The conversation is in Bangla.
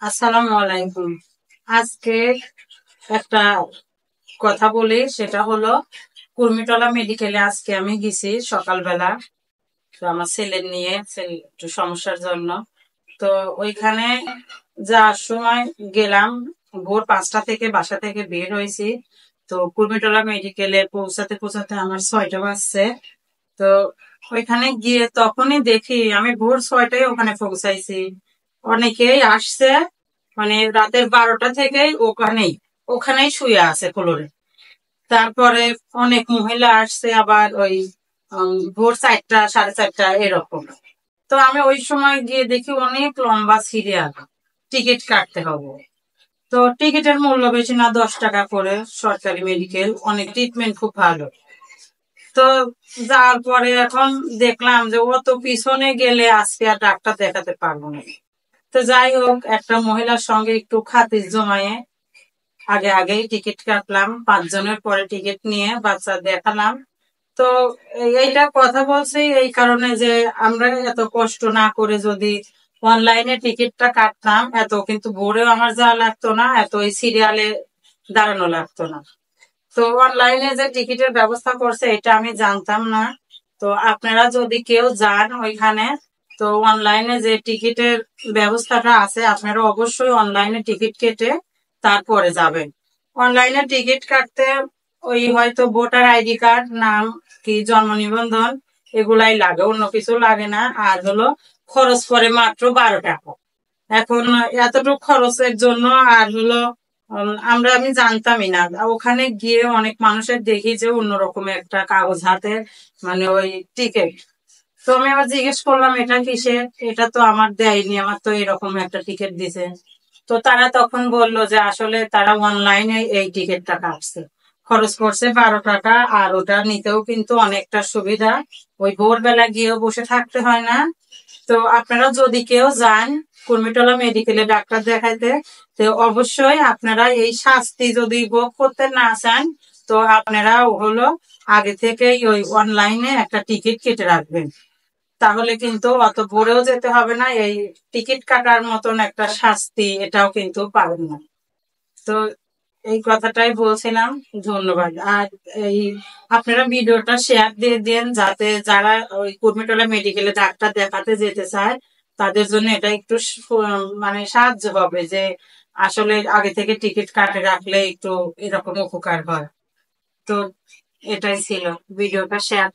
আসসালামু আলাইকুম। আজকে একটা কথা বলি, সেটা হলো কুর্মিটলা মেডিকেলে আজকে আমি গেছি সকালবেলা। তো আমার ছেলের নিয়ে একটু সমস্যার জন্য। তো ওইখানে যাওয়ার সময় গেলাম, ভোর 5টা থেকে বাসা থেকে বের হয়েছি। তো কুর্মিটলা মেডিকেলে পৌঁছাতে পৌঁছাতে আমার 6টা বাজছে। তো ওইখানে গিয়ে তখনই দেখি, আমি ভোর 6টায় ওখানে পৌঁছাইছি, অনেকেই আসছে, মানে রাতের 12টা থেকেই ওখানেই ওখানেই শুয়ে আছে ফ্লোরে। তারপরে অনেক মহিলা আসছে আবার ওই ভোর 4টা 4:30 এরকম। তো আমি ওই সময় গিয়ে দেখি অনেক লম্বা সিরিয়াল, টিকিট কাটতে হবে। তো টিকিটের মূল্য বেশি না, 10 টাকা করে। সরকারি মেডিকেল, অনেক ট্রিটমেন্ট খুব ভালো। তো যাওয়ার পরে এখন দেখলাম যে ও তো পিছনে গেলে আজকে আর ডাক্তার দেখাতে পারবো না। তো যাই হোক, একটা মহিলার সঙ্গে একটু খাতির জমায়ে আগে আগেই টিকিট কাটলাম। 5 জনের পরে টিকিট নিয়ে বাচ্চা দেখালাম। তো এইটা কথা বলছি এই কারণে যে আমরা এত কষ্ট না করে যদি অনলাইনে টিকিটটা কাটতাম, এত কিন্তু ভোরেও আমার যাওয়া লাগতো না, এত ওই সিরিয়ালে দাঁড়ানো লাগতো না। তো অনলাইনে যে টিকিটের ব্যবস্থা করছে এটা আমি জানতাম না। তো আপনারা যদি কেউ যান ওইখানে, তো অনলাইনে যে টিকিটের ব্যবস্থাটা আছে, আপনারা অবশ্যই অনলাইনে টিকিট কেটে তারপরে যাবেন। অনলাইনে টিকিট কাটতে ওই হয়তো ভোটার আইডি কার্ড, নাম কি জন্ম নিবন্ধন, এগুলাই লাগে, অন্য কিছু লাগে না। আর হলো খরচ পড়ে মাত্র 12 টাকা। এখন এতটুকু খরচের জন্য আর হলো আমি জানতামই না। ওখানে গিয়ে অনেক মানুষের দেখি যে অন্যরকম একটা কাগজ হাতে, মানে ওই টিকিট। তো আমি আবার জিজ্ঞেস করলাম এটা কিসের, এটা তো আমার দেয়নি, আমার তো এরকম একটা টিকিট দিছে। তো তারা তখন বলল যে আসলে তারা অনলাইনে এই টিকিটটা কাটছে, খরচ পড়ছে 12 টাকা। আর ওটা নিতেও কিন্তু অনেকটা সুবিধা, ওই ভোরবেলা গিয়েও বসে থাকতে হয় না। তো আপনারা যদি কেউ যান কুর্মিটলা মেডিকেলে ডাক্তার দেখাইতে, তো অবশ্যই আপনারা এই শাস্তি যদি ভোগ করতে না চান, তো আপনারা হলো আগে থেকেই ওই অনলাইনে একটা টিকিট কেটে রাখবেন। তাহলে কিন্তু অত ভোরেও যেতে হবে না, এই টিকিট কাটার মতন একটা শাস্তি এটাও কিন্তু পাবেন না। তো এই কথাটাই বলছিলাম। ধন্যবাদ। আর এই আপনারা ভিডিওটা শেয়ার দিয়ে দেন, যাতে যারা ওই কুর্মিটোলা মেডিকেলে ডাক্তার দেখাতে যেতে চায় তাদের জন্য এটা একটু মানে সাহায্য হবে, যে আসলে আগে থেকে টিকিট কাটে রাখলে একটু এরকম উপকার হয়। তো এটাই ছিল, ভিডিওটা শেয়ার